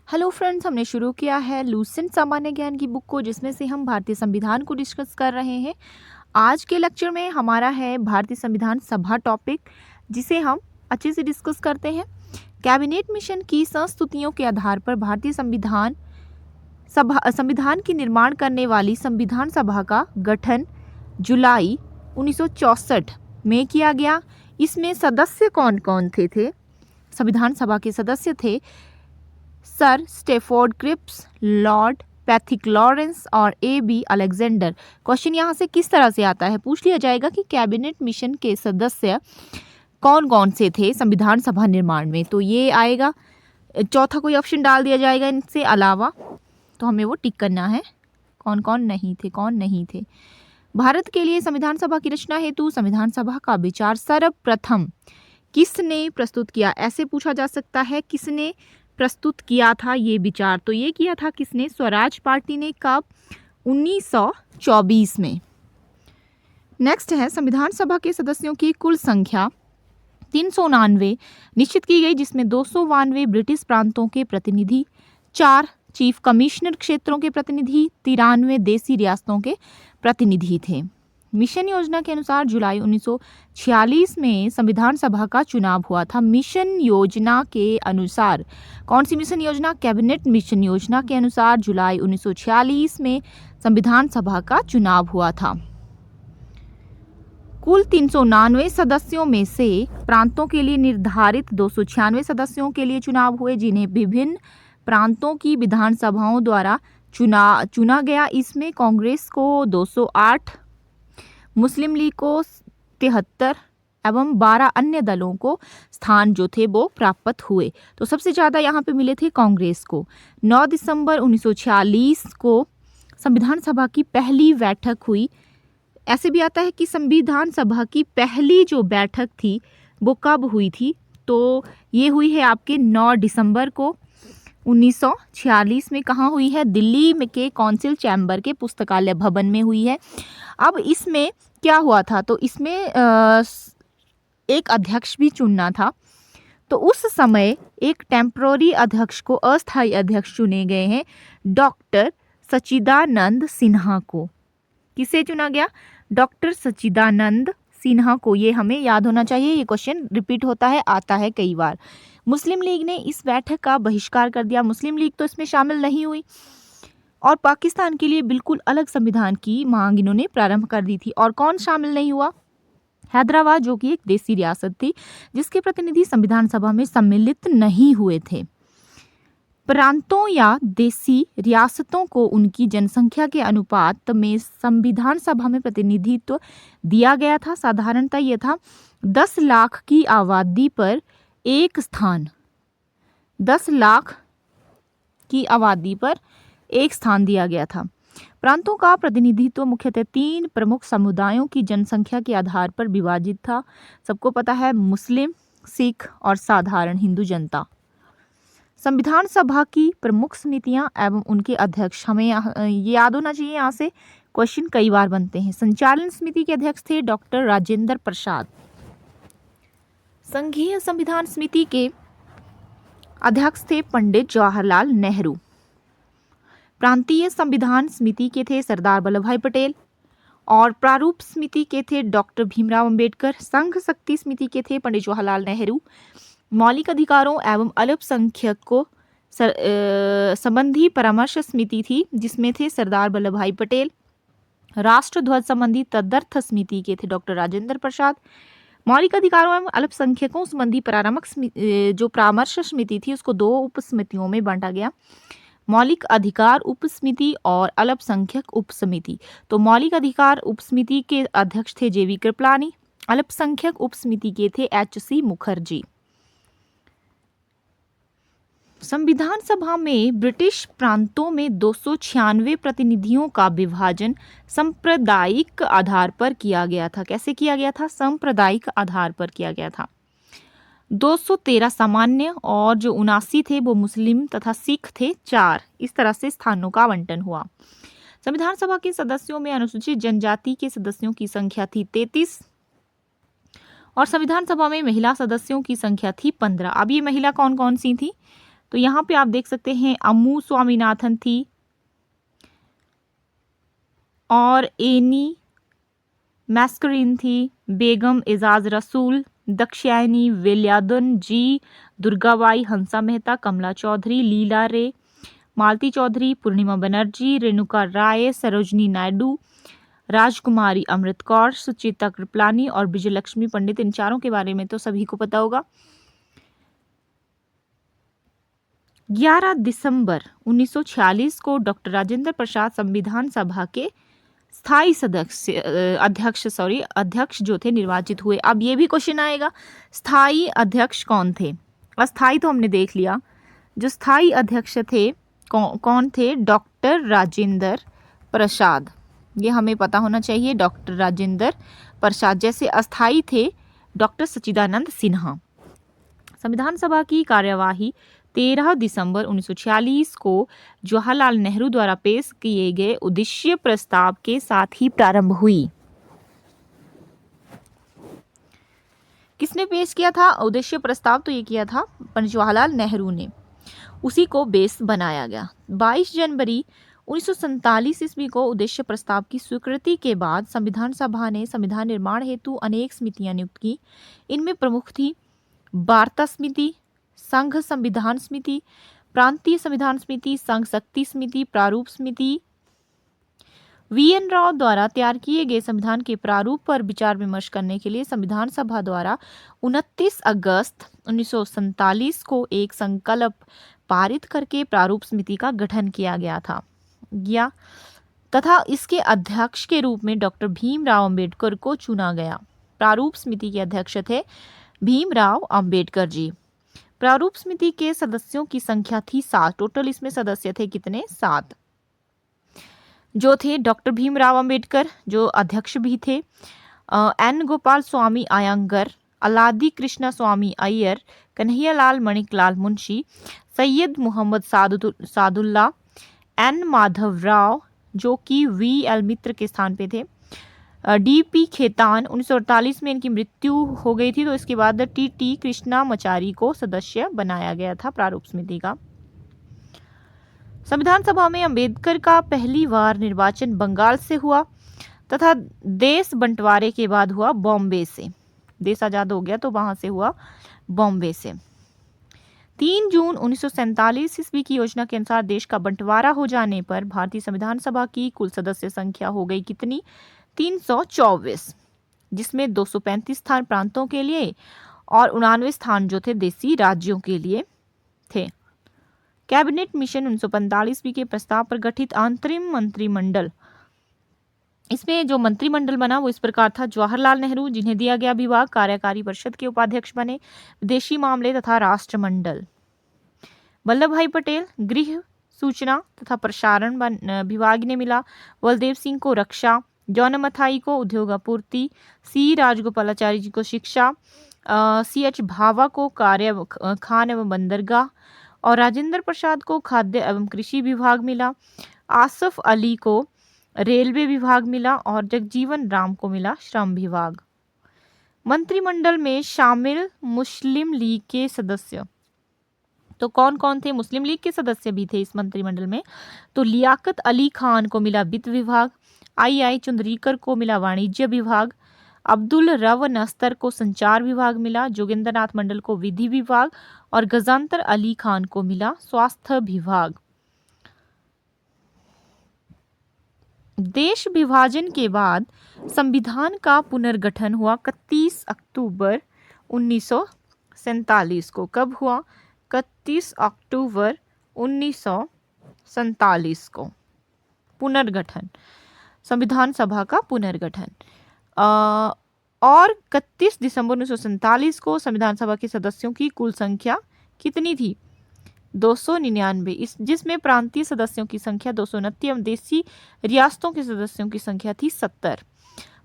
Hello friends, हमने शुरू किया है लूसेंट सामान्य ज्ञान की बुक को, जिसमें से हम भारतीय संविधान को डिस्कस कर रहे हैं। आज के लेक्चर में हमारा है भारतीय संविधान सभा टॉपिक, जिसे हम अच्छे से डिस्कस करते हैं। कैबिनेट मिशन की संस्तुतियों के आधार पर भारतीय संविधान की निर्माण करने वाली संविधान सभा का गठन जुलाई 1964 में किया गया। इसमें सदस्य कौन कौन थे? संविधान सभा के सदस्य थे sir Stafford Cripps, lord Pethick Lawrence और A.B. अलेक्जेंडर। क्वेश्चन यहाँ से किस तरह से आता है, पूछ लिया जाएगा कि कैबिनेट मिशन के सदस्य कौन कौन से थे संविधान सभा निर्माण में, तो ये आएगा। चौथा कोई ऑप्शन डाल दिया जाएगा इनसे अलावा, तो हमें वो टिक करना है कौन कौन नहीं थे। भारत के लिए संविधान सभा की रचना हेतु संविधान सभा का विचार सर्वप्रथम किसने प्रस्तुत किया, ऐसे पूछा जा सकता है। किसने प्रस्तुत किया था ये विचार, तो ये किया था किसने? स्वराज पार्टी ने। कब? 1924 में। नेक्स्ट है संविधान सभा के सदस्यों की कुल संख्या 399 निश्चित की गई, जिसमें 292 ब्रिटिश प्रांतों के प्रतिनिधि, 4 चीफ कमिश्नर क्षेत्रों के प्रतिनिधि, 93 देसी रियासतों के प्रतिनिधि थे। मिशन योजना के अनुसार जुलाई 1946 में संविधान सभा का चुनाव हुआ था। मिशन योजना के अनुसार, कौन सी मिशन योजना? कैबिनेट मिशन योजना के अनुसार जुलाई 1946 में संविधान सभा का चुनाव हुआ था। कुल 399 सदस्यों में से प्रांतों के लिए निर्धारित 296 सदस्यों के लिए चुनाव हुए, जिन्हें विभिन्न प्रांतों की विधानसभाओं द्वारा चुना गया। इसमें कांग्रेस को 208, मुस्लिम लीग को 73 एवं 12 अन्य दलों को स्थान जो थे वो प्राप्त हुए। तो सबसे ज़्यादा यहाँ पे मिले थे कांग्रेस को। 9 दिसंबर 1946 को संविधान सभा की पहली बैठक हुई। ऐसे भी आता है कि संविधान सभा की पहली जो बैठक थी वो कब हुई थी, तो ये हुई है आपके 9 दिसंबर को 1946 में। कहाँ हुई है? दिल्ली में के काउंसिल चैम्बर के पुस्तकालय भवन में हुई है। अब इसमें क्या हुआ था, तो इसमें एक अध्यक्ष भी चुनना था। तो उस समय एक टेम्पररी अध्यक्ष को, अस्थायी अध्यक्ष चुने गए हैं डॉक्टर सच्चिदानंद सिन्हा को। किसे चुना गया? डॉक्टर सच्चिदानंद सिन्हा को। ये हमें याद होना चाहिए, ये क्वेश्चन रिपीट होता है, आता है कई बार। मुस्लिम लीग ने इस बैठक का बहिष्कार कर दिया। मुस्लिम लीग तो इसमें शामिल नहीं हुई और पाकिस्तान के लिए बिल्कुल अलग संविधान की मांग इन्होंने प्रारंभ कर दी थी। और कौन शामिल नहीं हुआ? हैदराबाद, जो कि एक देसी रियासत थी, जिसके प्रतिनिधि संविधान सभा में सम्मिलित नहीं हुए थे। प्रांतों या देसी रियासतों को उनकी जनसंख्या के अनुपात में संविधान सभा में प्रतिनिधित्व दिया गया था। साधारणतः यह था 10 लाख की आबादी पर एक स्थान, 10 लाख की आबादी पर एक स्थान दिया गया था। प्रांतों का प्रतिनिधित्व मुख्यतः 3 प्रमुख समुदायों की जनसंख्या के आधार पर विभाजित था। सबको पता है, मुस्लिम, सिख और साधारण हिंदू जनता। संविधान सभा की प्रमुख समितियां एवं उनके अध्यक्ष, हमें ये याद होना चाहिए, यहाँ से क्वेश्चन कई बार बनते हैं। संचालन समिति के अध्यक्ष थे डॉक्टर राजेंद्र प्रसाद। संघीय संविधान समिति के अध्यक्ष थे पंडित जवाहरलाल नेहरू। प्रांतीय संविधान समिति के थे सरदार वल्लभ भाई पटेल और प्रारूप समिति के थे डॉक्टर भीमराव अंबेडकर। संघ शक्ति समिति के थे पंडित जवाहरलाल नेहरू। मौलिक अधिकारों एवं अल्पसंख्यकों संबंधी परामर्श समिति थी, जिसमें थे सरदार वल्लभ भाई पटेल। राष्ट्र ध्वज संबंधी तदर्थ समिति के थे डॉक्टर राजेंद्र प्रसाद। मौलिक अधिकारों एवं अल्पसंख्यकों संबंधी जो परामर्श समिति थी, उसको 2 उप समितियों में बांटा गया, मौलिक अधिकार उप समिति और अल्पसंख्यक उप समिति। तो मौलिक अधिकार उप समिति के अध्यक्ष थे JV कृपलानी। अल्पसंख्यक उप समिति के थे HC मुखर्जी। संविधान सभा में ब्रिटिश प्रांतों में 296 प्रतिनिधियों का विभाजन सांप्रदायिक आधार पर किया गया था। कैसे किया गया था? सांप्रदायिक आधार पर किया गया था। 213 सामान्य और जो 79 थे वो मुस्लिम तथा सिख थे, 4। इस तरह से स्थानों का आवंटन हुआ। संविधान सभा के सदस्यों में अनुसूचित जनजाति के सदस्यों की संख्या थी 33 और संविधान सभा में महिला सदस्यों की संख्या थी 15। अब ये महिला कौन कौन सी थी? तो यहाँ पे आप देख सकते हैं अम्मू स्वामीनाथन थी और एनी मैस्करीन थी, बेगम एजाज रसूल, दक्षायनी वेल्यादन जी, दुर्गाबाई, हंसा मेहता, कमला चौधरी, लीला रे, मालती चौधरी, पूर्णिमा बनर्जी, रेणुका राय, सरोजनी नायडू, राजकुमारी अमृत कौर, सुचिता कृपलानी और विजयलक्ष्मी पंडित। इन चारों के बारे में तो सभी को पता होगा। 11 दिसंबर 1946 को डॉक्टर राजेंद्र प्रसाद संविधान सभा के स्थायी अध्यक्ष जो थे निर्वाचित हुए। अब ये भी क्वेश्चन आएगा, स्थायी अध्यक्ष कौन थे? अस्थायी तो हमने देख लिया, जो स्थायी अध्यक्ष थे कौन थे? डॉक्टर राजेंद्र प्रसाद। ये हमें पता होना चाहिए, डॉक्टर राजेंद्र प्रसाद। जैसे अस्थायी थे डॉक्टर सच्चिदानंद सिन्हा। संविधान सभा की कार्यवाही 13 दिसंबर 1946 को जवाहरलाल नेहरू द्वारा पेश किए गए उद्देश्य प्रस्ताव के साथ ही प्रारंभ हुई। किसने पेश किया था उद्देश्य प्रस्ताव? तो ये किया था पंडित जवाहरलाल नेहरू ने, उसी को बेस बनाया गया। 22 जनवरी 1947 ईस्वी को उद्देश्य प्रस्ताव की स्वीकृति के बाद संविधान सभा ने संविधान निर्माण हेतु अनेक समितियां नियुक्त की। इनमें प्रमुख थी वार्ता समिति, संघ संविधान समिति, प्रांतीय संविधान समिति, संघ शक्ति समिति, प्रारूप समिति। वीएन राव द्वारा तैयार किए गए संविधान के प्रारूप पर विचार विमर्श करने के लिए संविधान सभा द्वारा 29 अगस्त 1947 को एक संकल्प पारित करके प्रारूप समिति का गठन किया गया था तथा इसके अध्यक्ष के रूप में डॉक्टर भीमराव अंबेडकर को चुना गया। प्रारूप समिति के अध्यक्ष थे भीमराव अंबेडकर जी। प्रारूप समिति के सदस्यों की संख्या थी 7। टोटल इसमें सदस्य थे कितने? 7, जो थे डॉक्टर भीमराव अंबेडकर जो अध्यक्ष भी थे, एन गोपाल स्वामी अयंगर, अलादी कृष्णा स्वामी अय्यर, कन्हैयालाल मणिकलाल मुंशी, सैयद मोहम्मद सादुल्ला, एन माधव राव जो कि वी एल मित्र के स्थान पे थे, डी.पी. खेतान। 1948 में इनकी मृत्यु हो गई थी, तो इसके बाद टी कृष्णामाचारी को सदस्य बनाया गया था प्रारूप समिति का। संविधान सभा में अंबेडकर का पहली बार निर्वाचन बंगाल से हुआ तथा देश बंटवारे के बाद हुआ बॉम्बे से। देश आजाद हो गया तो वहां से हुआ बॉम्बे से। 3 जून 1947 ईस्वी की योजना के अनुसार देश का बंटवारा हो जाने पर भारतीय संविधान सभा की कुल सदस्य संख्या हो गई कितनी? 324, जिसमें 235 स्थान प्रांतों के लिए और 99 स्थान जो थे देशी राज्यों के लिए थे। कैबिनेट मिशन 1945 ईस्वी के प्रस्ताव पर गठित अंतरिम मंत्रिमंडल, इसमें जो मंत्रिमंडल बना वो इस प्रकार था: जवाहरलाल नेहरू जिन्हें दिया गया विभाग, कार्यकारी परिषद के उपाध्यक्ष बने, विदेशी मामले तथा राष्ट्रमंडल। वल्लभ भाई पटेल गृह, सूचना तथा प्रसारण विभाग ने मिला। बलदेव सिंह को रक्षा, जॉन मथाई को उद्योग आपूर्ति, सी राजगोपालाचारी जी को शिक्षा, सी.एच. भाभा को कार्य खान एवं बंदरगाह और राजेंद्र प्रसाद को खाद्य एवं कृषि विभाग मिला। आसफ अली को रेलवे विभाग मिला और जगजीवन राम को मिला श्रम विभाग। मंत्रिमंडल में शामिल मुस्लिम लीग के सदस्य, तो कौन कौन थे? मुस्लिम लीग के सदस्य भी थे इस मंत्रिमंडल में। तो लियाकत अली खान को मिला वित्त विभाग, आई चंद्रीकर को मिला वाणिज्य विभाग, अब्दुल रव नस्तर को संचार विभाग मिला, जोगेंद्र नाथ मंडल को विधि विभाग और गजानतर अली खान को मिला स्वास्थ्य विभाग। देश विभाजन के बाद संविधान का पुनर्गठन हुआ 31 अक्टूबर 1947 को। कब हुआ? 31 अक्टूबर 1947 को पुनर्गठन, संविधान सभा का पुनर्गठन। और 31 दिसंबर 1947 को संविधान सभा के सदस्यों की कुल संख्या कितनी थी? 299, जिसमें प्रांतीय सदस्यों की संख्या 229 एवं देशी रियासतों के सदस्यों की संख्या थी 70।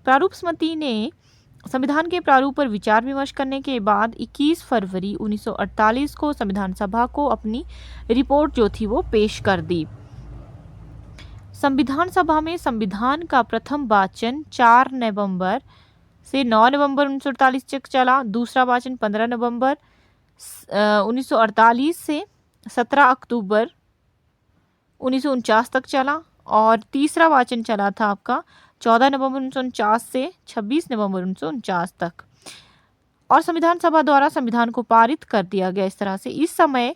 प्रारूप समिति ने संविधान के प्रारूप पर विचार विमर्श करने के बाद 21 फरवरी 1948 को संविधान सभा को अपनी रिपोर्ट जो थी वो पेश कर दी। संविधान सभा में संविधान का प्रथम वाचन 4 नवंबर से 9 नवंबर 1948 तक चला। दूसरा वाचन 15 नवंबर 1948 से 17 अक्टूबर 1949 तक चला, और तीसरा वाचन चला था आपका 14 नवंबर 1949 से 26 नवंबर 1949 तक। और संविधान सभा द्वारा संविधान को पारित कर दिया गया इस तरह से। इस समय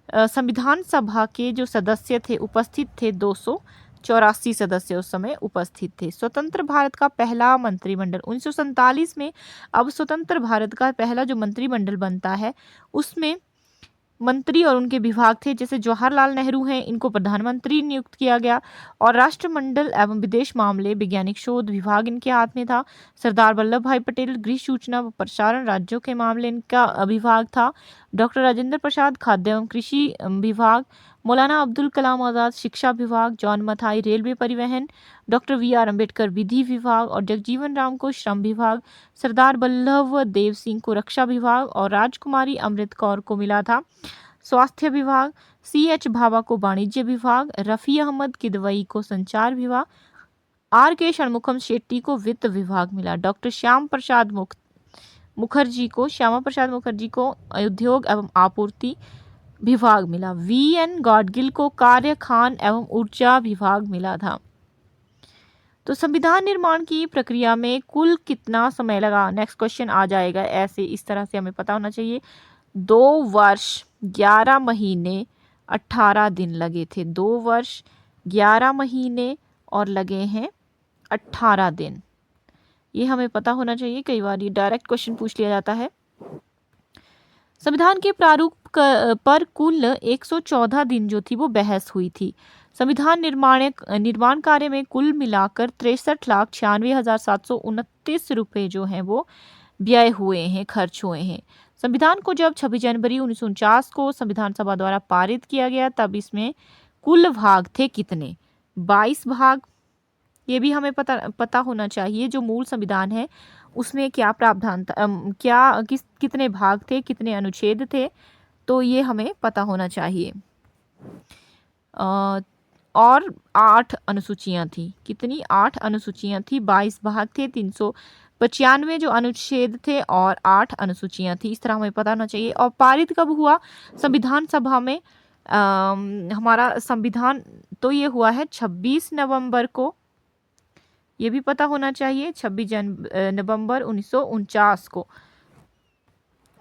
संविधान सभा के जो सदस्य थे उपस्थित थे 284 सदस्य उस समय उपस्थित थे। स्वतंत्र भारत का पहला मंत्रिमंडल 1947 में, अब स्वतंत्र भारत का पहला जो मंत्रिमंडल बनता है उसमें मंत्री और उनके विभाग थे, जैसे जवाहरलाल नेहरू हैं, इनको प्रधानमंत्री नियुक्त किया गया, और राष्ट्रमंडल एवं विदेश मामले वैज्ञानिक शोध विभाग इनके हाथ में था। सरदार वल्लभ भाई पटेल गृह सूचना व प्रसारण राज्यों के मामले इनका विभाग था। डॉक्टर राजेंद्र प्रसाद खाद्य एवं कृषि विभाग, मौलाना अब्दुल कलाम आज़ाद शिक्षा विभाग, जॉन मथाई रेलवे परिवहन, डॉक्टर वी.आर. अम्बेडकर विधि विभाग और जगजीवन राम को श्रम विभाग, सरदार वल्लभ देव सिंह को रक्षा विभाग और राजकुमारी अमृत कौर को मिला था स्वास्थ्य विभाग, C.H. भाभा को वाणिज्य विभाग, रफ़ी अहमद किदवई को संचार विभाग, R.K. षणमुखम शेट्टी को वित्त विभाग मिला। डॉक्टर श्यामा प्रसाद मुखर्जी को उद्योग एवं आपूर्ति विभाग मिला। V.N. गॉडगिल को कार्य खान एवं ऊर्जा विभाग मिला था। तो संविधान निर्माण की प्रक्रिया में कुल कितना समय लगा? नेक्स्ट क्वेश्चन आ जाएगा ऐसे, इस तरह से हमें पता होना चाहिए। 2 वर्ष 11 महीने 18 दिन लगे थे। 2 वर्ष 11 महीने और लगे हैं 18 दिन, ये हमें पता होना चाहिए। कई बार ये डायरेक्ट क्वेश्चन पूछ लिया जाता है। संविधान के प्रारूप पर कुल 114 दिन जो थी वो बहस हुई थी। संविधान निर्माण कार्य में कुल मिलाकर 63,96,729 रुपए जो हैं वो व्यय हुए हैं, खर्च हुए हैं। संविधान को जब 26 जनवरी 1949 को संविधान सभा द्वारा पारित किया गया तब इसमें कुल भाग थे कितने? 22 भाग। ये भी हमें पता होना चाहिए। जो मूल संविधान है उसमें क्या प्रावधान था, कितने भाग थे, कितने अनुच्छेद थे, तो ये हमें पता होना चाहिए। और 8 अनुसूचियां थी। कितनी? 8 अनुसूचियां थी, 22 भाग थे, 395 जो अनुच्छेद थे और 8 अनुसूचियां थी। इस तरह हमें पता होना चाहिए। और पारित कब हुआ संविधान सभा में? हमारा संविधान तो ये हुआ है 26 नवंबर को, ये भी पता होना चाहिए, 26 नवंबर 1949 को।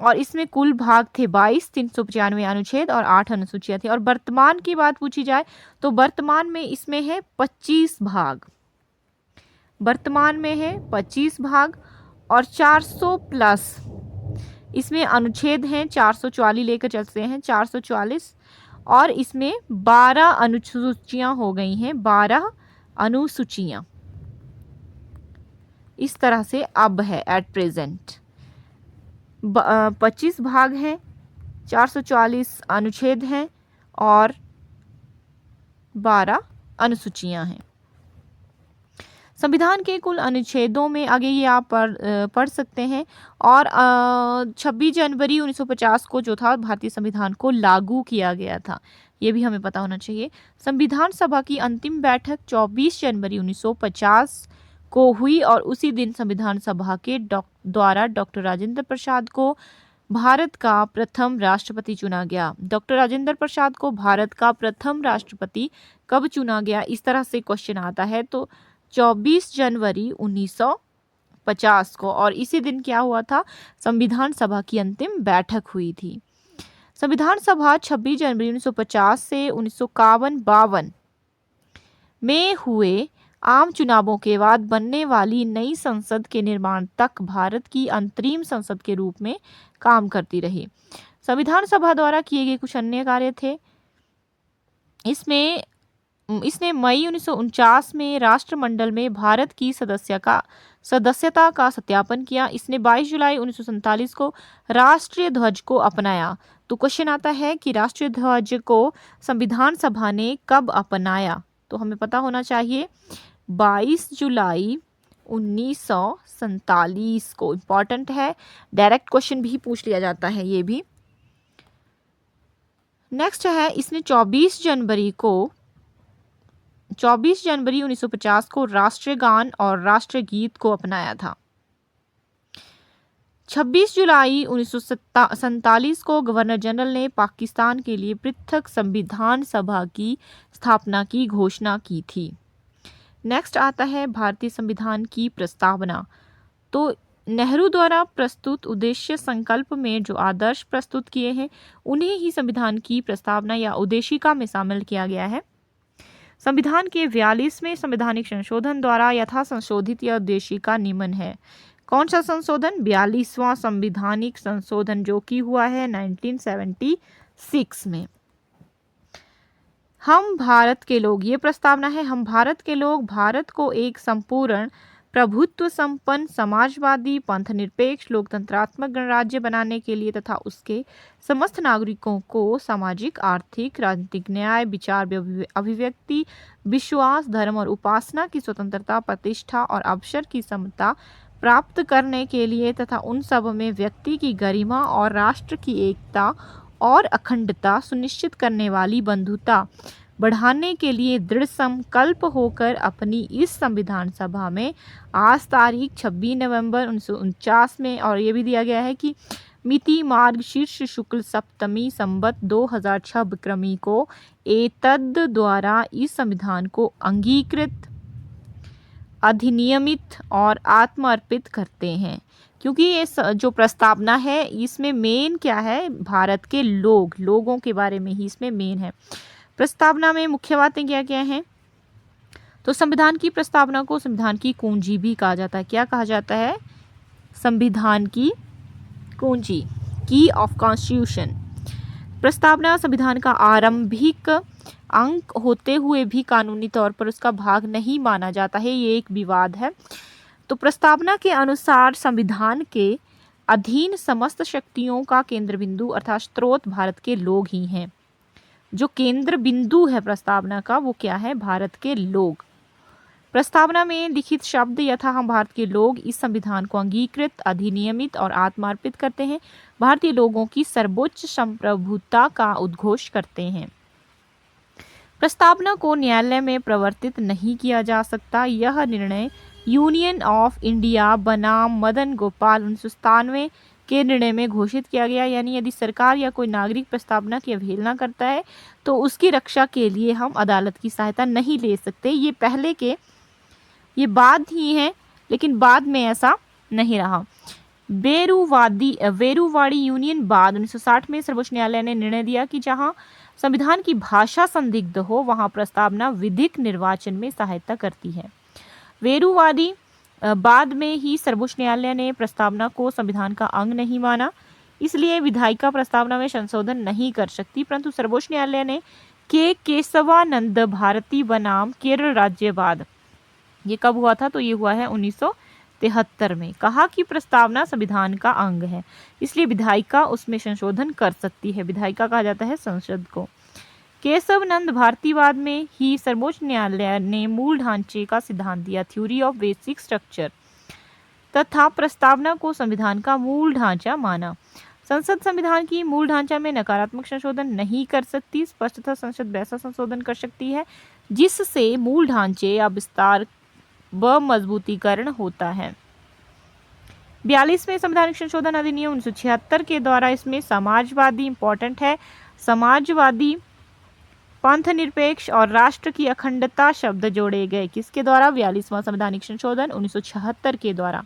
और इसमें कुल भाग थे 22, 395 अनुच्छेद और 8 अनुसूचियां थी। और वर्तमान की बात पूछी जाए तो वर्तमान में इसमें है 25 भाग। वर्तमान में है 25 भाग और 400 प्लस इसमें अनुच्छेद हैं, 444 लेकर चलते हैं, 444, और इसमें 12 अनुसूचियां हो गई हैं, 12 अनुसूचियां इस तरह से अब है एट प्रेजेंट। 25 भाग हैं, 444 अनुच्छेद हैं और 12 अनुसूचियां हैं। संविधान के कुल अनुच्छेदों में आगे ये आप पढ़ सकते हैं। और 26 जनवरी 1950 को जो था भारतीय संविधान को लागू किया गया था, ये भी हमें पता होना चाहिए। संविधान सभा की अंतिम बैठक 24 जनवरी 1950 को हुई और उसी दिन संविधान सभा के द्वारा डॉक्टर राजेंद्र प्रसाद को भारत का प्रथम राष्ट्रपति चुना गया। डॉक्टर राजेंद्र प्रसाद को भारत का प्रथम राष्ट्रपति कब चुना गया? इस तरह से क्वेश्चन आता है। तो 24 जनवरी 1950 को, और इसी दिन क्या हुआ था? संविधान सभा की अंतिम बैठक हुई थी। संविधान सभा 26 जनवरी 1950 से 1951-52 में हुए आम चुनावों के बाद बनने वाली नई संसद के निर्माण तक भारत की अंतरिम संसद के रूप में काम करती रही। संविधान सभा द्वारा किए गए कुछ अन्य कार्य थे। इसने मई 1949 में राष्ट्रमंडल में भारत की सदस्यता का सत्यापन किया। इसने 22 जुलाई 1947 को राष्ट्रीय ध्वज को अपनाया। तो क्वेश्चन आता है कि राष्ट्रीय ध्वज को संविधान सभा ने कब अपनाया? तो हमें पता होना चाहिए 22 जुलाई 1947 को। इम्पॉर्टेंट है, डायरेक्ट क्वेश्चन भी पूछ लिया जाता है ये भी। नेक्स्ट है, इसने 24 जनवरी 1950 को राष्ट्रीय गान और राष्ट्रीय गीत को अपनाया था। 26 जुलाई 1947 को गवर्नर जनरल ने पाकिस्तान के लिए पृथक संविधान सभा की स्थापना की घोषणा की थी। नेक्स्ट आता है भारतीय संविधान की प्रस्तावना। तो नेहरू द्वारा प्रस्तुत उद्देश्य संकल्प में जो आदर्श प्रस्तुत किए हैं उन्हें ही संविधान की प्रस्तावना या उद्देशिका में शामिल किया गया है। संविधान के 42वें संवैधानिक संशोधन द्वारा यथा संशोधित यह उद्देशिका निम्न है। कौन सा संशोधन? 42वां संवैधानिक संशोधन जो कि हुआ है 1976 में। हम भारत के लोग, ये प्रस्तावना है, हम भारत के लोग भारत को एक संपूर्ण प्रभुत्व संपन्न समाजवादी पंथनिरपेक्ष लोकतंत्रात्मक गणराज्य बनाने के लिए तथा उसके समस्त नागरिकों को सामाजिक आर्थिक राजनीतिक न्याय विचार अभिव्यक्ति विश्वास धर्म और उपासना की स्वतंत्रता प्रतिष्ठा और अवसर की समता प्राप्त करने के लिए तथा उन सब में व्यक्ति की गरिमा और राष्ट्र की एकता और अखंडता सुनिश्चित करने वाली बंधुता बढ़ाने के लिए दृढ़ संकल्प होकर अपनी इस संविधान सभा में आज तारीख 26 नवंबर 1949 में, और ये भी दिया गया है कि मिति मार्ग शीर्ष शुक्ल सप्तमी संवत 2006 विक्रमी को एतद द्वारा इस संविधान को अंगीकृत अधिनियमित और आत्मर्पित करते हैं। क्योंकि ये जो प्रस्तावना है इसमें मेन क्या है, भारत के लोगों के बारे में ही इसमें मेन है। प्रस्तावना में मुख्य बातें क्या क्या हैं? तो संविधान की प्रस्तावना को संविधान की कुंजी भी कहा जाता है। क्या कहा जाता है? संविधान की कुंजी, की ऑफ कॉन्स्टिट्यूशन। प्रस्तावना संविधान का आरंभिक अंक होते हुए भी कानूनी तौर पर उसका भाग नहीं माना जाता है, ये एक विवाद है। तो प्रस्तावना के अनुसार संविधान के अधीन समस्त शक्तियों का केंद्र बिंदु अर्थात स्रोत भारत के लोग ही हैं। जो केंद्र बिंदु है प्रस्तावना का वो क्या है? भारत के लोग। प्रस्तावना में लिखित शब्द यथा हम भारत के लोग इस संविधान को अंगीकृत अधिनियमित और आत्मार्पित करते हैं, भारतीय लोगों की सर्वोच्च संप्रभुता का उद्घोष करते हैं। प्रस्तावना को न्यायालय में प्रवर्तित नहीं किया जा सकता। यह निर्णय यूनियन ऑफ इंडिया बनाम मदन गोपाल 1997 के निर्णय में घोषित किया गया। यानी यदि सरकार या कोई नागरिक प्रस्तावना की अवहेलना करता है तो उसकी रक्षा के लिए हम अदालत की सहायता नहीं ले सकते। ये बात ही है, लेकिन बाद में ऐसा नहीं रहा। वेरुवाड़ी यूनियन बाद 1960 में सर्वोच्च न्यायालय ने निर्णय दिया कि जहां संविधान की भाषा संदिग्ध हो वहां प्रस्तावना विधिक निर्वाचन में सहायता करती है। वेरुवादी बाद में ही सर्वोच्च न्यायालय ने प्रस्तावना को संविधान का अंग नहीं माना, इसलिए विधायिका प्रस्तावना में संशोधन नहीं कर सकती। परंतु सर्वोच्च न्यायालय ने केशवानंद भारती बनाम केरल राज्यवाद, ये कब हुआ था? तो ये हुआ है 1973 में, कहा कि प्रस्तावना संविधान का अंग है, इसलिए विधायिका उसमें संशोधन कर सकती है। विधायिका कहा जाता है संसद को। केशवानंद भारतीवाद में ही सर्वोच्च न्यायालय ने मूल ढांचे का सिद्धांत दिया, थ्योरी ऑफ बेसिक स्ट्रक्चर, तथा प्रस्तावना को संविधान का मूल ढांचा माना। संसद संविधान की मूल ढांचा में नकारात्मक संशोधन नहीं कर सकती। स्पष्टतः संसद वैसा संशोधन कर सकती है जिससे मूल ढांचे या विस्तार व मजबूतीकरण होता है। 42वें संवैधानिक संशोधन अधिनियम 1976 के द्वारा इसमें समाजवादी इंपॉर्टेंट है, समाजवादी पंथनिरपेक्ष और राष्ट्र की अखंडता शब्द जोड़े गए। किसके द्वारा? 42वां संवैधानिक संशोधन 1976 के द्वारा।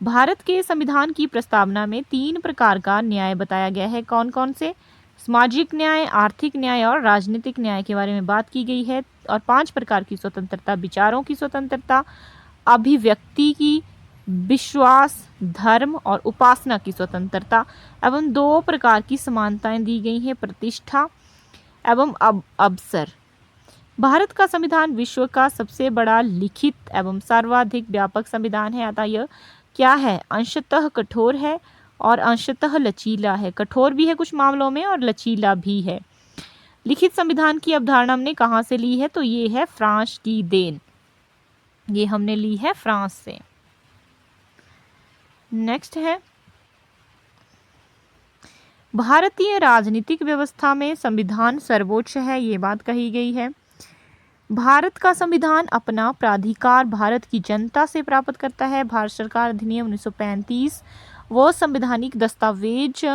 भारत के संविधान की प्रस्तावना में 3 प्रकार का न्याय बताया गया है। कौन कौन से? सामाजिक न्याय, आर्थिक न्याय और राजनीतिक न्याय के बारे में बात की गई है। और 5 प्रकार की स्वतंत्रता, विचारों की स्वतंत्रता, अभिव्यक्ति की, विश्वास धर्म और उपासना की स्वतंत्रता, एवं 2 प्रकार की समानताएं दी गई हैं, प्रतिष्ठा एवं अवसर। भारत का संविधान विश्व का सबसे बड़ा लिखित एवं सर्वाधिक व्यापक संविधान है। अतः यह क्या है? अंशतः कठोर है और अंशतः लचीला है। कठोर भी है कुछ मामलों में और लचीला भी है। लिखित संविधान की अवधारणा हमने कहाँ से ली है? तो ये है फ्रांस की देन, ये हमने ली है फ्रांस से। नेक्स्ट है भारतीय राजनीतिक व्यवस्था में संविधान सर्वोच्च है, ये बात कही गई है। भारत का संविधान अपना प्राधिकार भारत की जनता से प्राप्त करता है। भारत सरकार अधिनियम 1935 वो संवैधानिक दस्तावेज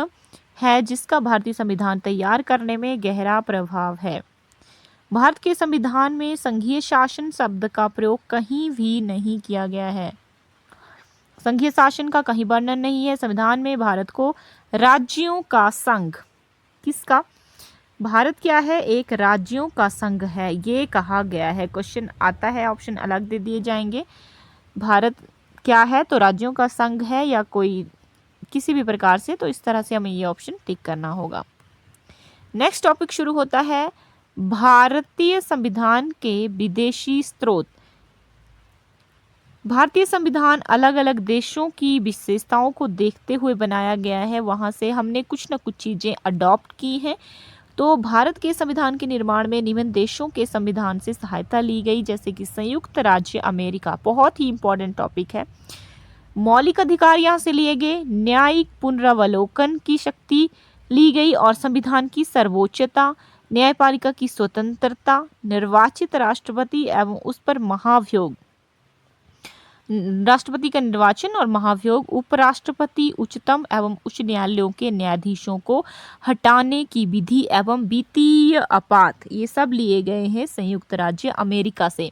है जिसका भारतीय संविधान तैयार करने में गहरा प्रभाव है। भारत के संविधान में संघीय शासन शब्द का प्रयोग कहीं भी नहीं किया गया है। संघीय शासन का कहीं वर्णन नहीं है। संविधान में भारत को राज्यों का संघ, किसका? भारत क्या है? एक राज्यों का संघ है, ये कहा गया है। क्वेश्चन आता है, ऑप्शन अलग दे दिए जाएंगे। भारत क्या है? तो राज्यों का संघ है या कोई किसी भी प्रकार से, तो इस तरह से हमें ये ऑप्शन टिक करना होगा। नेक्स्ट टॉपिक शुरू होता है भारतीय संविधान के विदेशी स्रोत। भारतीय संविधान अलग अलग देशों की विशेषताओं को देखते हुए बनाया गया है, वहाँ से हमने कुछ न कुछ चीज़ें अडॉप्ट की हैं। तो भारत के संविधान के निर्माण में निम्न देशों के संविधान से सहायता ली गई, जैसे कि संयुक्त राज्य अमेरिका, बहुत ही इंपॉर्टेंट टॉपिक है। मौलिक अधिकार यहाँ से लिए गए, न्यायिक पुनरावलोकन की शक्ति ली गई और संविधान की सर्वोच्चता, न्यायपालिका की स्वतंत्रता, निर्वाचित राष्ट्रपति एवं उस पर महाभियोग, राष्ट्रपति का निर्वाचन और महाभियोग, उपराष्ट्रपति, उच्चतम एवं उच्च न्यायालयों के न्यायाधीशों को हटाने की विधि एवं वित्तीय आपात, ये सब लिए गए हैं संयुक्त राज्य अमेरिका से।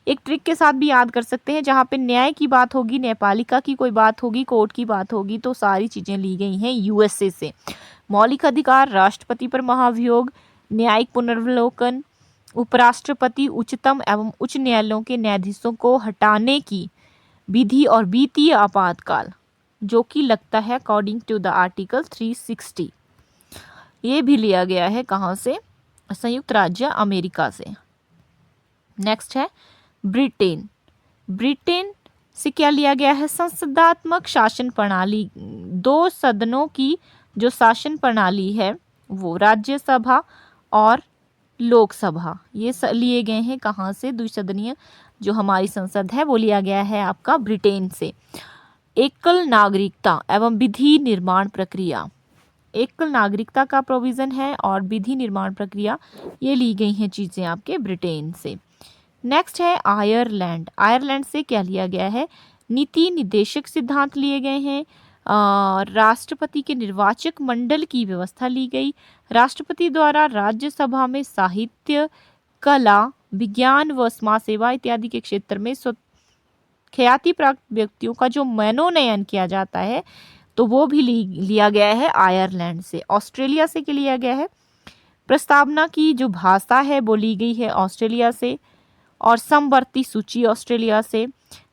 एक ट्रिक के साथ भी याद कर सकते हैं, जहाँ पे न्याय की बात होगी, न्यायपालिका की कोई बात होगी, कोर्ट की बात होगी, तो सारी चीज़ें ली गई हैं यूएसए से। मौलिक अधिकार, राष्ट्रपति पर महाभियोग, न्यायिक पुनर्वलोकन, उपराष्ट्रपति, उच्चतम एवं उच्च न्यायालयों के न्यायाधीशों को हटाने की विधि और वित्तीय आपातकाल, जो कि लगता है अकॉर्डिंग टू द आर्टिकल 360, ये भी लिया गया है कहाँ से? संयुक्त राज्य अमेरिका से। नेक्स्ट है ब्रिटेन। ब्रिटेन से क्या लिया गया है? संसदात्मक शासन प्रणाली, 2 सदनों की जो शासन प्रणाली है वो राज्यसभा और लोकसभा, ये लिए गए हैं कहाँ से? द्विसदनीय जो हमारी संसद है वो लिया गया है आपका ब्रिटेन से। एकल नागरिकता एवं विधि निर्माण प्रक्रिया, एकल नागरिकता का प्रोविज़न है और विधि निर्माण प्रक्रिया, ये ली गई हैं चीज़ें आपके ब्रिटेन से। नेक्स्ट है आयरलैंड। आयरलैंड से क्या लिया गया है? नीति निर्देशक सिद्धांत लिए गए हैं, राष्ट्रपति के निर्वाचक मंडल की व्यवस्था ली गई, राष्ट्रपति द्वारा राज्यसभा में साहित्य, कला, विज्ञान व समाज सेवा इत्यादि के क्षेत्र में ख्याति प्राप्त व्यक्तियों का जो मनोनयन किया जाता है, तो वो भी लिया गया है आयरलैंड से। ऑस्ट्रेलिया से क्या लिया गया है? प्रस्तावना की जो भाषा है वो ली गई है ऑस्ट्रेलिया से, और समवर्ती सूची ऑस्ट्रेलिया से,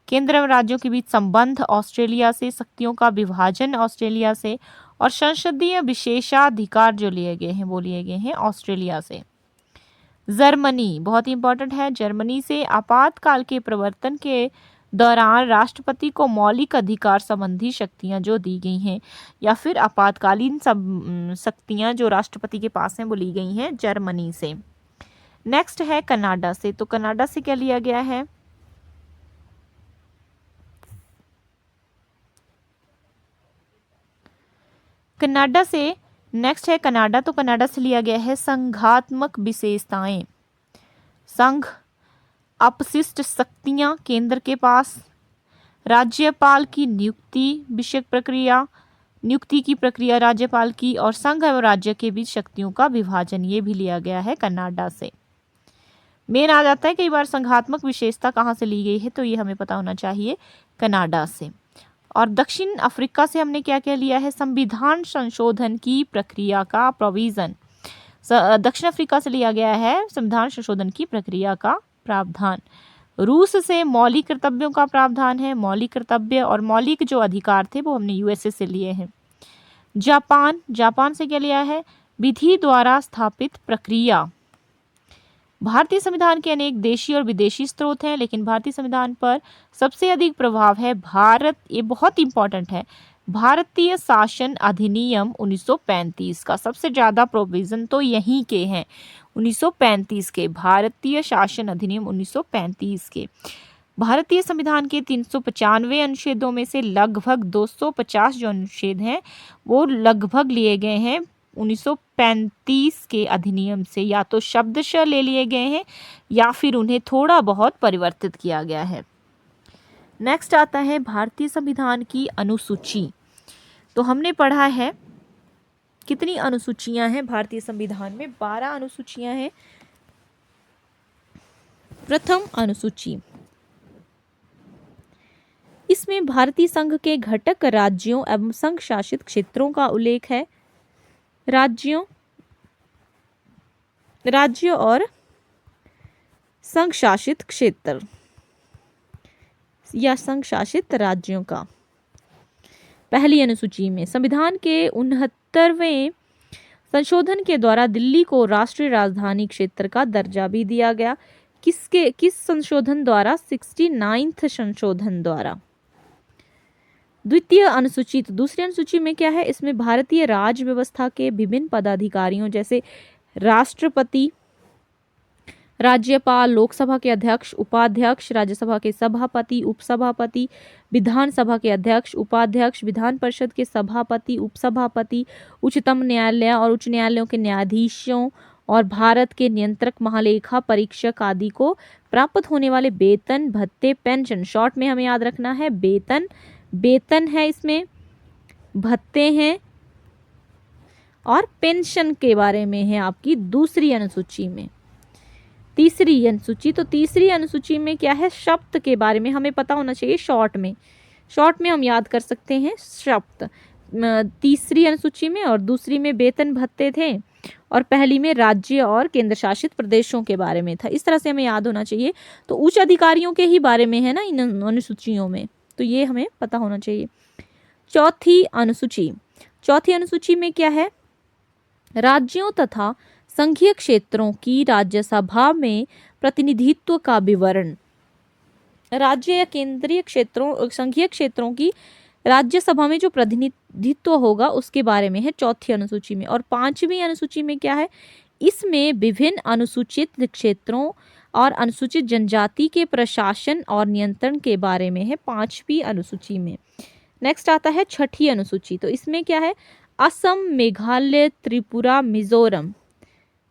केंद्र एवं राज्यों के बीच संबंध ऑस्ट्रेलिया से, शक्तियों का विभाजन ऑस्ट्रेलिया से, और संसदीय विशेषाधिकार जो लिए गए हैं वो लिए गए हैं ऑस्ट्रेलिया से। जर्मनी बहुत इंपॉर्टेंट है। जर्मनी से आपातकाल के प्रवर्तन के दौरान राष्ट्रपति को मौलिक अधिकार संबंधी शक्तियां जो दी गई हैं, या फिर आपातकालीन शक्तियां जो राष्ट्रपति के पास हैं वो ली गई हैं जर्मनी से। नेक्स्ट है कनाडा से। तो कनाडा से क्या लिया गया है? कनाडा से नेक्स्ट है कनाडा। तो कनाडा से लिया गया है संघात्मक विशेषताएं, संघ, अपशिष्ट शक्तियां केंद्र के पास, राज्यपाल की नियुक्ति विषयक प्रक्रिया, नियुक्ति की प्रक्रिया राज्यपाल की, और संघ एवं राज्य के बीच शक्तियों का विभाजन, ये भी लिया गया है कनाडा से। मेन आ जाता है कई बार संघात्मक विशेषता कहाँ से ली गई है, तो ये हमें पता होना चाहिए कनाडा से। और दक्षिण अफ्रीका से हमने क्या क्या लिया है? संविधान संशोधन की प्रक्रिया का प्रोविजन, दक्षिण अफ्रीका से लिया गया है संविधान संशोधन की प्रक्रिया का प्रावधान। रूस से मौलिक कर्तव्यों का प्रावधान है, मौलिक कर्तव्य और मौलिक जो अधिकार थे वो हमने यूएसए से लिए हैं। जापान, जापान से क्या लिया है? विधि द्वारा स्थापित प्रक्रिया। भारतीय संविधान के अनेक देशी और विदेशी स्रोत हैं, लेकिन भारतीय संविधान पर सबसे अधिक प्रभाव है भारत, ये बहुत इंपॉर्टेंट है, भारतीय शासन अधिनियम 1935 का। सबसे ज़्यादा प्रोविज़न तो यहीं के हैं 1935 के, भारतीय शासन अधिनियम 1935 के। भारतीय संविधान के 395 अनुच्छेदों में से लगभग 250 जो अनुच्छेद हैं वो लगभग लिए गए हैं 1935 के अधिनियम से, या तो शब्दशः ले लिए गए हैं या फिर उन्हें थोड़ा बहुत परिवर्तित किया गया है। नेक्स्ट आता है भारतीय संविधान की अनुसूची। तो हमने पढ़ा है कितनी अनुसूचियां हैं भारतीय संविधान में? 12 अनुसूचियां हैं। प्रथम अनुसूची, इसमें भारतीय संघ के घटक राज्यों एवं संघ शासित क्षेत्रों का उल्लेख है। राज्य और संघ शासित क्षेत्र या संघ शासित राज्यों का। पहली अनुसूची में संविधान के 69वें संशोधन के द्वारा दिल्ली को राष्ट्रीय राजधानी क्षेत्र का दर्जा भी दिया गया। किस संशोधन द्वारा? 69th संशोधन द्वारा। द्वितीय अनुसूची, तो दूसरी अनुसूची में क्या है? इसमें भारतीय राज व्यवस्था के विभिन्न पदाधिकारियों जैसे राष्ट्रपति, राज्यपाल, लोकसभा के अध्यक्ष, उपाध्यक्ष, राज्यसभा के सभापति, उपसभापति, विधानसभा के अध्यक्ष, उपाध्यक्ष, विधान परिषद के सभापति, उपसभापति, उच्चतम न्यायालय और उच्च न्यायालयों के न्यायाधीशों और भारत के नियंत्रक, महालेखा परीक्षक आदि को प्राप्त होने वाले वेतन, भत्ते, पेंशन, शॉर्ट में हमें याद रखना है वेतन है, इसमें भत्ते हैं और पेंशन के बारे में है आपकी दूसरी अनुसूची में। तीसरी अनुसूची, तो तीसरी अनुसूची में क्या है? शब्द के बारे में हमें पता होना चाहिए। शॉर्ट में हम याद कर सकते हैं शब्द। तीसरी अनुसूची में और दूसरी में वेतन भत्ते थे और पहली में राज्य और केंद्र शासित प्रदेशों के बारे में था। इस तरह से हमें याद होना चाहिए। तो उच्च अधिकारियों के ही बारे में है ना इन अनुसूचियों में, तो ये हमें पता होना चाहिए। चौथी अनुसूची में क्या है? राज्यों तथा संघीय क्षेत्रों की राज्यसभा में प्रतिनिधित्व का विवरण। राज्य या केंद्रीय क्षेत्रों, संघीय क्षेत्रों की राज्यसभा में जो प्रतिनिधित्व होगा उसके बारे में है चौथी अनुसूची में। और पांचवी अनुसूची में क्या है? इसमें विभिन्न अनुसूचित क्षेत्रों और अनुसूचित जनजाति के प्रशासन और नियंत्रण के बारे में है पांचवी अनुसूची में। नेक्स्ट आता है छठी अनुसूची, तो इसमें क्या है? असम, मेघालय, त्रिपुरा, मिजोरम।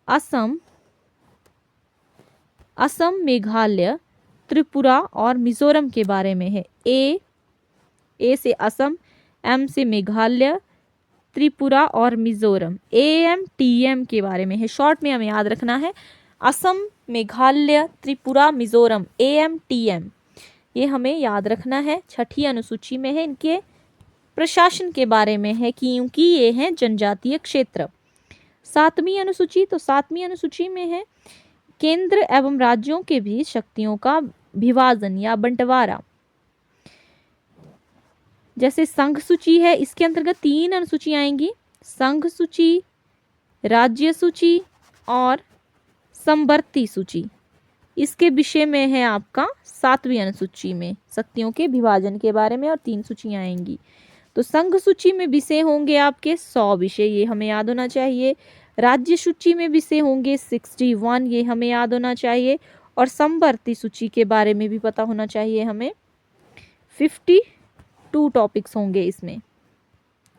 असम, मेघालय, त्रिपुरा और मिजोरम के बारे में है। ए से असम, एम से मेघालय, त्रिपुरा और मिजोरम। AMTM के बारे में है। शॉर्ट में हमें याद रखना है असम, मेघालय, त्रिपुरा, मिजोरम, AMTM, ये हमें याद रखना है। छठी अनुसूची में है, इनके प्रशासन के बारे में है क्योंकि ये हैं जनजातीय क्षेत्र। सातवीं अनुसूची, तो सातवीं अनुसूची में है केंद्र एवं राज्यों के बीच शक्तियों का विभाजन या बंटवारा। जैसे संघ सूची है, इसके अंतर्गत 3 अनुसूची आएंगी, संघ सूची, राज्य सूची और समवर्ती सूची। इसके विषय में है आपका 7वीं अनुसूची में शक्तियों के विभाजन के बारे में और 3 सूचियां आएंगी। तो संघ सूची में विषय होंगे आपके 100 विषय, ये हमें याद होना चाहिए। राज्य सूची में विषय होंगे 61, ये हमें याद होना चाहिए। और समवर्ती सूची के बारे में भी पता होना चाहिए हमें, 52 टॉपिक्स होंगे इसमें,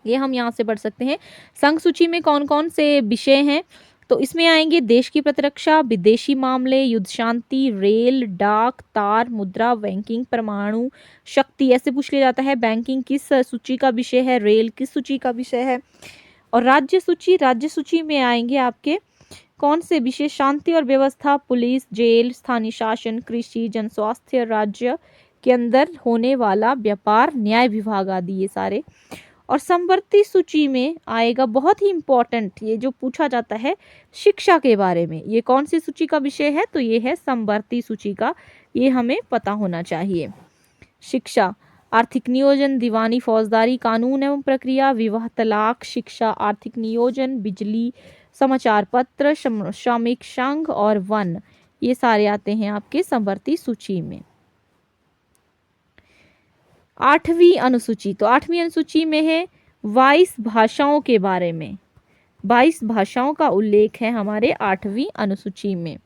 ये हम यहाँ से पढ़ सकते हैं। संघ सूची में कौन कौन से विषय हैं? तो इसमें आएंगे देश की प्रतिरक्षा, विदेशी मामले, युद्ध शांति, रेल, डाक, तार, मुद्रा, बैंकिंग, परमाणु शक्ति, ऐसे पूछ लिया जाता है। बैंकिंग किस सूची का विषय है, रेल किस सूची का विषय है। और राज्य सूची में आएंगे आपके कौन से विषय? शांति और व्यवस्था, पुलिस, जेल, स्थानीय शासन, कृषि, जनस्वास्थ्य, राज्य के अंदर होने वाला व्यापार, न्याय विभाग आदि, ये सारे। और समवर्ती सूची में आएगा बहुत ही इंपॉर्टेंट, ये जो पूछा जाता है शिक्षा के बारे में, ये कौन सी सूची का विषय है? तो ये है समवर्ती सूची का, ये हमें पता होना चाहिए। शिक्षा, आर्थिक नियोजन, दीवानी फौजदारी, कानून एवं प्रक्रिया, विवाह, तलाक, शिक्षा, आर्थिक नियोजन, बिजली, समाचार पत्र, श्रमिक संघ और वन, ये सारे आते हैं आपके समवर्ती सूची में। 8वीं अनुसूची, तो 8वीं अनुसूची में है 22 भाषाओं के बारे में। 22 भाषाओं का उल्लेख है हमारे 8वीं अनुसूची में।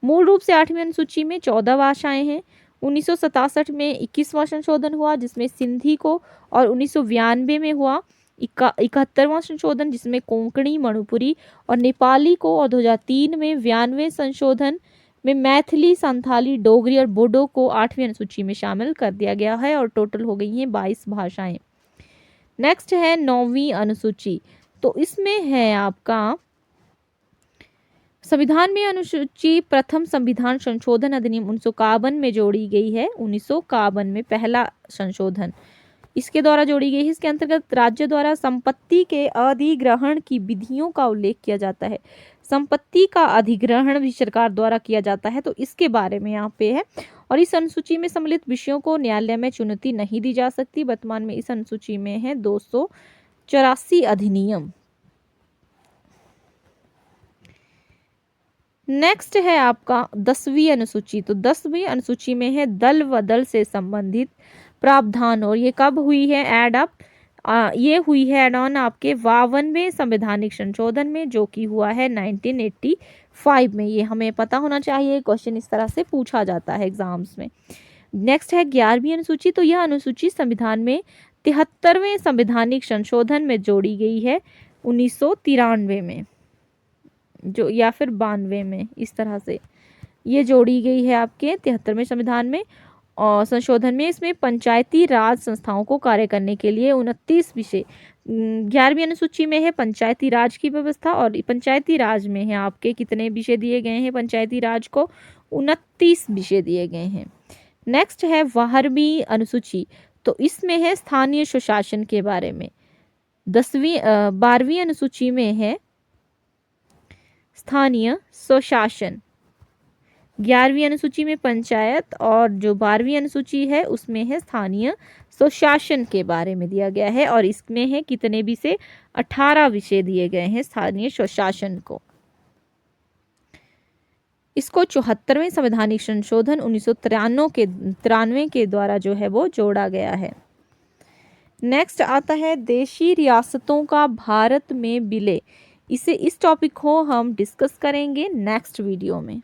मूल रूप से 8वीं अनुसूची में 14 भाषाएं हैं। 1967 में 21वां संशोधन हुआ जिसमें सिंधी को, और 1992 में हुआ 71वां संशोधन जिसमें कोंकणी, मणिपुरी और नेपाली को, और 2003 में 92वें संशोधन में मैथिली, संथाली, डोगरी और बोडो को 8वीं अनुसूची में शामिल कर दिया गया है और टोटल हो गई हैं 22 भाषाएं। नेक्स्ट है 9वीं अनुसूची, तो इसमें है आपका संविधान में अनुसूची प्रथम संविधान संशोधन अधिनियम 1951 में जोड़ी गई है। 1951 में पहला संशोधन इसके द्वारा जोड़ी गई है। इसके अंतर्गत राज्य द्वारा संपत्ति के अधिग्रहण की विधियों का उल्लेख किया जाता है। संपत्ति का अधिग्रहण भी सरकार द्वारा किया जाता है, तो इसके बारे में यहाँ पे है। और इस अनुसूची में सम्मिलित विषयों को न्यायालय में चुनौती नहीं दी जा सकती। वर्तमान में इस अनुसूची में है 284 अधिनियम। नेक्स्ट है आपका 10वीं अनुसूची, तो 10वीं अनुसूची में है दल व दल से संबंधित प्रावधान, और ये कब हुई है एड अप, ये हुई है एड ऑन आपके 52वें संवैधानिक संशोधन में, जो कि हुआ है 1985 में। ये हमें पता होना चाहिए, क्वेश्चन इस तरह से पूछा जाता है एग्जाम्स में। नेक्स्ट है 11वीं अनुसूची, तो यह अनुसूची संविधान में 73वें संवैधानिक संशोधन में जोड़ी गई है 1993 में, जो या फिर 92 में, इस तरह से ये जोड़ी गई है आपके 73वें संविधान में और संशोधन में। इसमें पंचायती राज संस्थाओं को कार्य करने के लिए 29 विषय 11वीं अनुसूची में है पंचायती राज की व्यवस्था, और पंचायती राज में है आपके कितने विषय दिए गए हैं, पंचायती राज को 29 विषय दिए गए हैं। नेक्स्ट है 12वीं अनुसूची, तो इसमें है स्थानीय स्वशासन के बारे में। 12वीं अनुसूची में है स्थानीय स्वशासन, 11वीं अनुसूची में पंचायत, और जो 12वीं अनुसूची है उसमें है स्थानीय स्वशासन के बारे में दिया गया है। और इसमें है कितने विषय, 18 विषय दिए गए हैं स्थानीय स्वशासन को। इसको 74वें संवैधानिक संशोधन 1993 के द्वारा जो है वो जोड़ा गया है। नेक्स्ट आता है देशी रियासतों का भारत में विलय। इस टॉपिक को हम डिस्कस करेंगे नेक्स्ट वीडियो में।